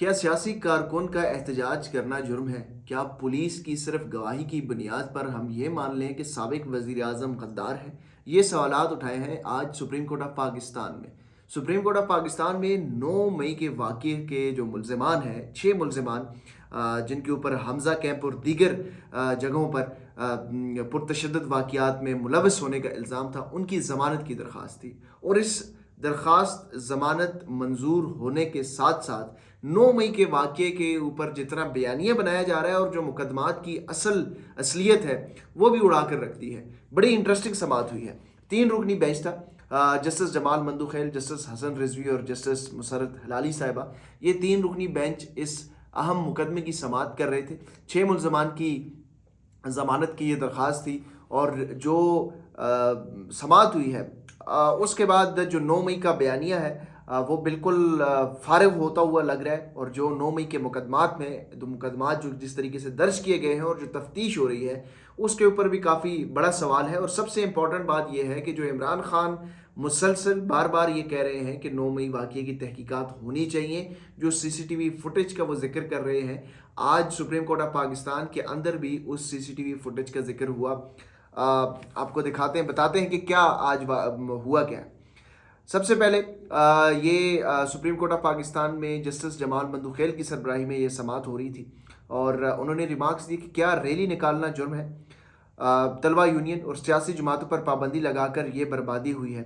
کیا سیاسی کارکن کا احتجاج کرنا جرم ہے؟ کیا پولیس کی صرف گواہی کی بنیاد پر ہم یہ مان لیں کہ سابق وزیر اعظم غدار ہے؟ یہ سوالات اٹھائے ہیں آج سپریم کورٹ آف پاکستان میں۔ سپریم کورٹ آف پاکستان میں 9 مئی کے واقعے کے جو ملزمان ہیں، 6 ملزمان جن کے اوپر حمزہ کیمپ اور دیگر جگہوں پر پرتشدد واقعات میں ملوث ہونے کا الزام تھا، ان کی ضمانت کی درخواست تھی، اور اس درخواست ضمانت منظور ہونے کے ساتھ ساتھ 9 مئی کے واقعے کے اوپر جتنا بیانیہ بنایا جا رہا ہے اور جو مقدمات کی اصلیت ہے وہ بھی اڑا کر رکھتی ہے۔ بڑی انٹرسٹنگ سماعت ہوئی ہے۔ 3 رکنی بینچ تھا، جسٹس جمال مندوخیل، جسٹس حسن رضوی اور جسٹس مسرت ہلالی صاحبہ۔ یہ 3 رکنی بینچ اس اہم مقدمے کی سماعت کر رہے تھے۔ 6 ملزمان کی ضمانت کی یہ درخواست تھی، اور جو سماعت ہوئی ہے اس کے بعد جو 9 مئی کا بیانیہ ہے وہ بالکل فارغ ہوتا ہوا لگ رہا ہے، اور جو 9 مئی کے مقدمات جو جس طریقے سے درج کیے گئے ہیں اور جو تفتیش ہو رہی ہے اس کے اوپر بھی کافی بڑا سوال ہے۔ اور سب سے امپورٹنٹ بات یہ ہے کہ جو عمران خان مسلسل بار بار یہ کہہ رہے ہیں کہ 9 مئی واقعے کی تحقیقات ہونی چاہیے، جو سی سی ٹی وی فوٹیج کا وہ ذکر کر رہے ہیں، آج سپریم کورٹ آف پاکستان کے اندر بھی اس سی سی ٹی وی فوٹیج کا ذکر ہوا۔ آپ کو دکھاتے ہیں، بتاتے ہیں کہ کیا آج ہوا کیا ہے۔ سب سے پہلے یہ سپریم کورٹ آف پاکستان میں جسٹس جمال مندوخیل کی سربراہی میں یہ سماعت ہو رہی تھی، اور انہوں نے ریمارکس دی کہ کیا ریلی نکالنا جرم ہے؟ طلبہ یونین اور سیاسی جماعتوں پر پابندی لگا کر یہ بربادی ہوئی ہے۔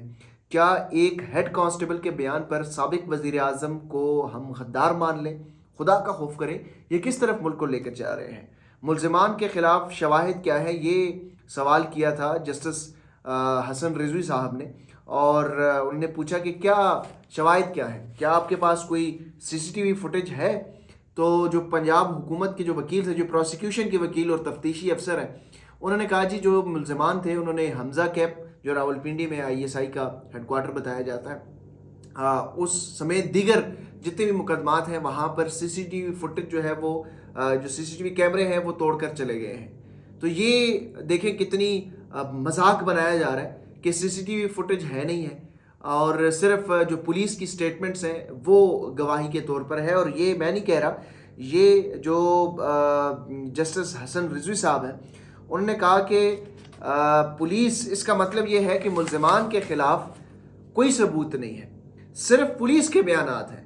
کیا ایک ہیڈ کانسٹیبل کے بیان پر سابق وزیر اعظم کو ہم غدار مان لیں؟ خدا کا خوف کریں، یہ کس طرف ملک کو لے کر جا رہے ہیں؟ ملزمان کے خلاف شواہد کیا ہے؟ یہ سوال کیا تھا جسٹس حسن رضوی صاحب نے، اور انہوں نے پوچھا کہ کیا شواہد کیا ہے، کیا آپ کے پاس کوئی سی سی ٹی وی فوٹیج ہے؟ تو جو پنجاب حکومت کے جو وکیل تھے، جو پروسیکیوشن کے وکیل اور تفتیشی افسر ہیں، انہوں نے کہا جی جو ملزمان تھے انہوں نے حمزہ کیمپ جو راولپنڈی میں آئی ایس آئی کا ہیڈ کوارٹر بتایا جاتا ہے، اس سمیت دیگر جتنے بھی مقدمات ہیں وہاں پر سی سی ٹی وی فوٹیج جو ہے وہ جو سی سی ٹی وی کیمرے ہیں وہ توڑ کر چلے گئے ہیں۔ تو یہ دیکھیں کتنی مذاق بنایا جا رہا ہے کہ سی سی ٹی وی فوٹیج ہے نہیں ہے، اور صرف جو پولیس کی سٹیٹمنٹس ہیں وہ گواہی کے طور پر ہے۔ اور یہ میں نہیں کہہ رہا، یہ جو جسٹس حسن رضوی صاحب ہیں انہوں نے کہا کہ پولیس، اس کا مطلب یہ ہے کہ ملزمان کے خلاف کوئی ثبوت نہیں ہے، صرف پولیس کے بیانات ہیں۔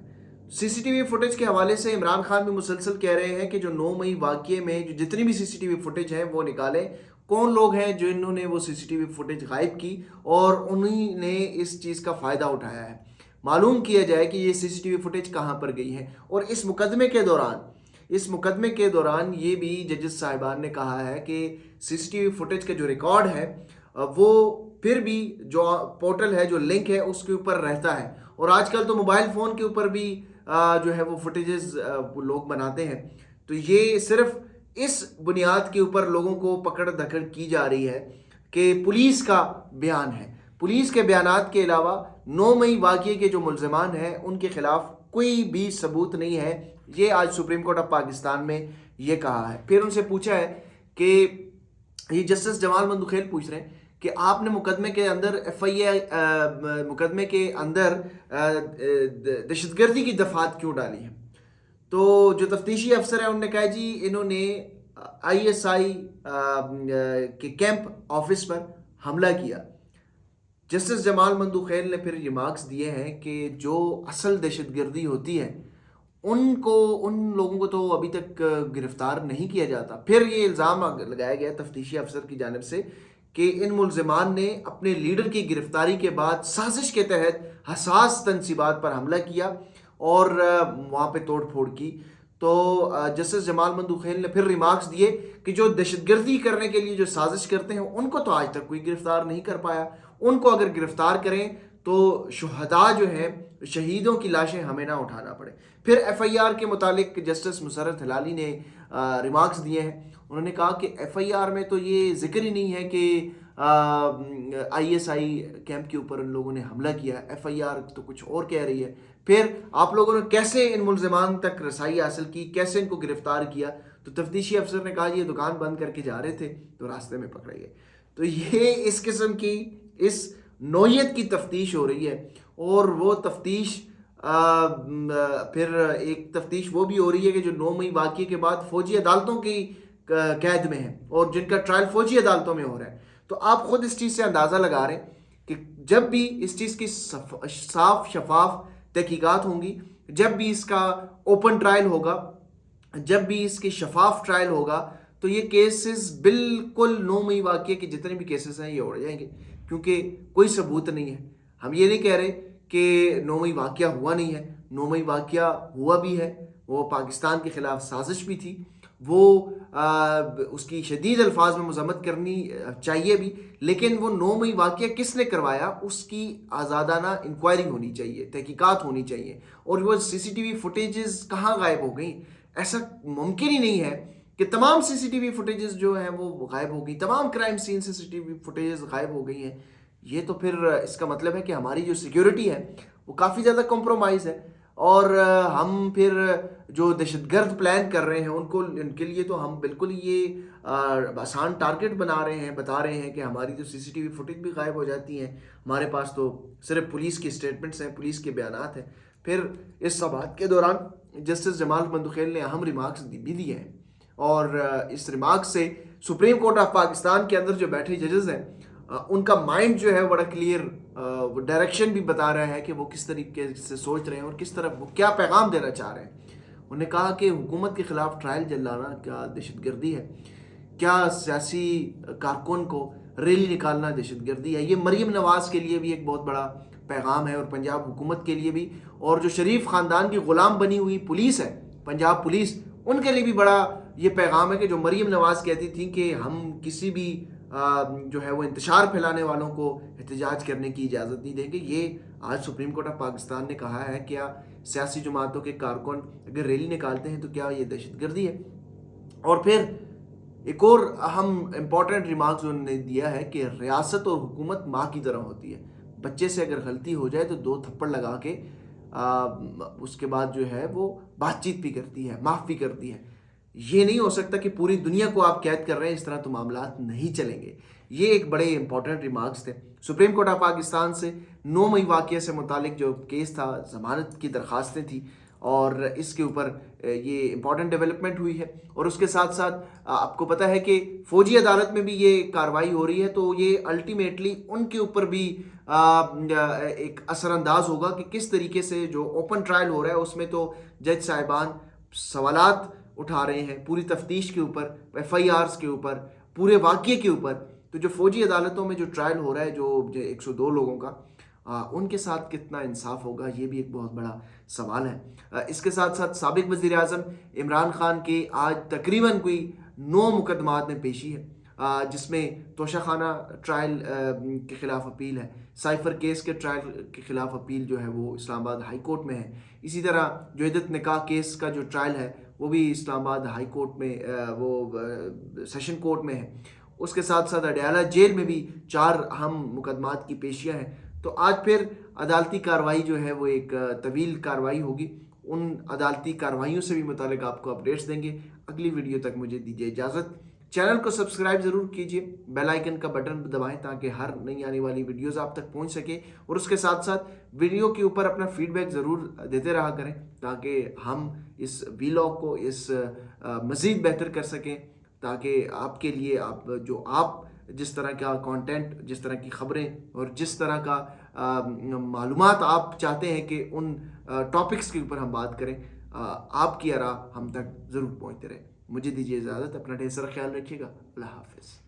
سی سی ٹی وی فوٹیج کے حوالے سے عمران خان بھی مسلسل کہہ رہے ہیں کہ جو 9 مئی واقعے میں جو جتنی بھی سی سی ٹی وی فوٹیج ہیں وہ نکالیں، کون لوگ ہیں جنہوں نے وہ سی سی ٹی وی فوٹیج غائب کی اور انہی نے اس چیز کا فائدہ اٹھایا ہے، معلوم کیا جائے کہ یہ سی سی ٹی وی فوٹیج کہاں پر گئی ہے۔ اور اس مقدمے کے دوران یہ بھی ججز صاحبان نے کہا ہے کہ سی سی ٹی وی فوٹیج کا جو ریکارڈ ہے وہ پھر بھی جو پورٹل ہے، جو لنک ہے، اس کے اوپر رہتا ہے، اور آج کل تو موبائل فون کے اوپر بھی جو ہے وہ فوٹیجز لوگ بناتے ہیں۔ تو یہ صرف اس بنیاد کے اوپر لوگوں کو پکڑ دھکڑ کی جا رہی ہے کہ پولیس کا بیان ہے، پولیس کے بیانات کے علاوہ 9 مئی واقعے کے جو ملزمان ہیں ان کے خلاف کوئی بھی ثبوت نہیں ہے۔ یہ آج سپریم کورٹ آف پاکستان میں یہ کہا ہے۔ پھر ان سے پوچھا ہے کہ یہ جسٹس جمال مندوخیل پوچھ رہے ہیں کہ آپ نے مقدمے کے اندر مقدمے کے اندر دہشت گردی کی دفعات کیوں ڈالی ہیں؟ تو جو تفتیشی افسر ہیں انہوں نے کہا جی انہوں نے آئی ایس آئی کے کیمپ آفس پر حملہ کیا۔ جسٹس جمال مندوخیل نے پھر ریمارکس دیے ہیں کہ جو اصل دہشت گردی ہوتی ہے ان لوگوں کو تو ابھی تک گرفتار نہیں کیا جاتا۔ پھر یہ الزام لگایا گیا تفتیشی افسر کی جانب سے کہ ان ملزمان نے اپنے لیڈر کی گرفتاری کے بعد سازش کے تحت حساس تنصیبات پر حملہ کیا اور وہاں پہ توڑ پھوڑ کی۔ تو جسٹس جمال مندوخیل نے پھر ریمارکس دیے کہ جو دہشت گردی کرنے کے لیے جو سازش کرتے ہیں ان کو تو آج تک کوئی گرفتار نہیں کر پایا، ان کو اگر گرفتار کریں تو شہداء جو ہیں، شہیدوں کی لاشیں ہمیں نہ اٹھانا پڑے۔ پھر ایف آئی آر کے متعلق جسٹس مسرت ہلالی نے ریمارکس دیے ہیں۔ انہوں نے کہا کہ ایف آئی آر میں تو یہ ذکر ہی نہیں ہے کہ آئی ایس آئی کیمپ کے اوپر ان لوگوں نے حملہ کیا، ایف آئی آر تو کچھ اور کہہ رہی ہے۔ پھر آپ لوگوں نے کیسے ان ملزمان تک رسائی حاصل کی، کیسے ان کو گرفتار کیا؟ تو تفتیشی افسر نے کہا یہ دکان بند کر کے جا رہے تھے تو راستے میں پکڑے گئے۔ تو یہ اس قسم کی اس نوعیت کی تفتیش ہو رہی ہے، اور وہ تفتیش پھر ایک تفتیش وہ بھی ہو رہی ہے کہ جو 9 مئی واقعے کے بعد فوجی عدالتوں کی قید میں ہیں اور جن کا ٹرائل فوجی عدالتوں میں ہو رہا ہے. تو آپ خود اس چیز سے اندازہ لگا رہے ہیں کہ جب بھی اس چیز کی صاف شفاف تحقیقات ہوں گی، جب بھی اس کا اوپن ٹرائل ہوگا، جب بھی اس کی شفاف ٹرائل ہوگا، تو یہ کیسز بالکل 9 مئی واقعے کے جتنے بھی کیسز ہیں یہ اڑ جائیں گے، کیونکہ کوئی ثبوت نہیں ہے. ہم یہ نہیں کہہ رہے کہ 9 مئی واقعہ ہوا نہیں ہے، 9 مئی واقعہ ہوا بھی ہے، وہ پاکستان کے خلاف سازش بھی تھی، وہ اس کی شدید الفاظ میں مذمت کرنی چاہیے بھی، لیکن وہ 9 مئی واقعہ کس نے کروایا اس کی آزادانہ انکوائری ہونی چاہیے، تحقیقات ہونی چاہیے. اور وہ سی سی ٹی وی فوٹیجز کہاں غائب ہو گئیں؟ ایسا ممکن ہی نہیں ہے کہ تمام سی سی ٹی وی فوٹیجز جو ہیں وہ غائب ہو گئی، تمام کرائم سین سی سی ٹی وی فوٹیجز غائب ہو گئی ہیں. یہ تو پھر اس کا مطلب ہے کہ ہماری جو سیکیورٹی ہے وہ کافی زیادہ کمپرومائز ہے، اور ہم پھر جو دہشت گرد پلان کر رہے ہیں ان کے لیے تو ہم بالکل یہ آسان ٹارگٹ بنا رہے ہیں، بتا رہے ہیں کہ ہماری جو سی سی ٹی وی فوٹیج بھی غائب ہو جاتی ہیں، ہمارے پاس تو صرف پولیس کی اسٹیٹمنٹس ہیں، پولیس کے بیانات ہیں. پھر اس سماعت کے دوران جسٹس جمال بندوخیل نے اہم ریمارکس بھی دیے ہیں، اور اس ریمارک سے سپریم کورٹ آف پاکستان کے اندر جو بیٹھے ججز ہیں ان کا مائنڈ جو ہے بڑا کلیئر ڈائریکشن بھی بتا رہا ہے کہ وہ کس طریقے سے سوچ رہے ہیں اور کس طرح وہ کیا پیغام دینا چاہ رہے ہیں. انہوں نے کہا کہ حکومت کے خلاف ٹرائل جلانا کیا دہشت گردی ہے؟ کیا سیاسی کارکن کو ریلی نکالنا دہشت گردی ہے؟ یہ مریم نواز کے لیے بھی ایک بہت بڑا پیغام ہے، اور پنجاب حکومت کے لیے بھی، اور جو شریف خاندان کی غلام بنی ہوئی پولیس ہے، پنجاب پولیس، ان کے لیے بھی بڑا یہ پیغام ہے کہ جو مریم نواز کہتی تھی کہ ہم کسی بھی جو ہے وہ انتشار پھیلانے والوں کو احتجاج کرنے کی اجازت نہیں دیں گے. یہ آج سپریم کورٹ آف پاکستان نے کہا ہے کیا سیاسی جماعتوں کے کارکن اگر ریلی نکالتے ہیں تو کیا یہ دہشت گردی ہے؟ اور پھر ایک اور اہم امپورٹنٹ ریمارکس انہوں نے دیا ہے کہ ریاست اور حکومت ماں کی طرح ہوتی ہے. بچے سے اگر غلطی ہو جائے تو 2 تھپڑ لگا کے اس کے بعد جو ہے وہ بات چیت بھی کرتی ہے، معاف بھی کرتی ہے. یہ نہیں ہو سکتا کہ پوری دنیا کو آپ قید کر رہے ہیں، اس طرح تو معاملات نہیں چلیں گے. یہ ایک بڑے امپورٹنٹ ریمارکس تھے سپریم کورٹ آف پاکستان سے. 9 مئی واقعے سے متعلق جو کیس تھا، ضمانت کی درخواستیں تھیں، اور اس کے اوپر یہ امپورٹنٹ ڈیولپمنٹ ہوئی ہے. اور اس کے ساتھ ساتھ آپ کو پتہ ہے کہ فوجی عدالت میں بھی یہ کارروائی ہو رہی ہے، تو یہ الٹیمیٹلی ان کے اوپر بھی ایک اثر انداز ہوگا کہ کس طریقے سے جو اوپن ٹرائل ہو رہا ہے اس میں تو جج صاحبان سوالات اٹھا رہے ہیں پوری تفتیش کے اوپر، ایف آئی آرز کے اوپر، پورے واقعے کے اوپر. تو جو فوجی عدالتوں میں جو ٹرائل ہو رہا ہے جو 102 لوگوں کا، ان کے ساتھ کتنا انصاف ہوگا، یہ بھی ایک بہت بڑا سوال ہے. اس کے ساتھ ساتھ سابق وزیر اعظم عمران خان کے آج تقریباً کوئی 9 مقدمات میں پیشی ہے، جس میں توشہ خانہ ٹرائل کے خلاف اپیل ہے، سائفر کیس کے ٹرائل کے خلاف اپیل جو ہے وہ اسلام آباد ہائی کورٹ میں ہے. اسی طرح جو عدت نکاح کیس کا جو ٹرائل ہے وہ بھی اسلام آباد ہائی کورٹ میں، وہ سیشن کورٹ میں ہے. اس کے ساتھ ساتھ اڈیالہ جیل میں بھی 4 اہم مقدمات کی پیشیاں ہیں. تو آج پھر عدالتی کارروائی جو ہے وہ ایک طویل کارروائی ہوگی. ان عدالتی کارروائیوں سے بھی متعلق آپ کو اپڈیٹس دیں گے. اگلی ویڈیو تک مجھے دیجیے اجازت. چینل کو سبسکرائب ضرور کیجیے، بیل آئیکن کا بٹن دبائیں تاکہ ہر نئی آنے والی ویڈیوز آپ تک پہنچ سکے. اور اس کے ساتھ ساتھ ویڈیو کے اوپر اپنا فیڈ بیک ضرور دیتے رہا کریں تاکہ ہم اس ویلاگ کو مزید بہتر کر سکیں، تاکہ آپ کے لیے آپ جس طرح کا کانٹینٹ، جس طرح کی خبریں اور جس طرح کا معلومات آپ چاہتے ہیں کہ ان ٹاپکس کے اوپر ہم بات کریں، آپ کی آراء ہم تک ضرور پہنچتے رہے. مجھے دیجیے اجازت، اپنا ڈھیر سارا خیال رکھیے گا. اللہ حافظ.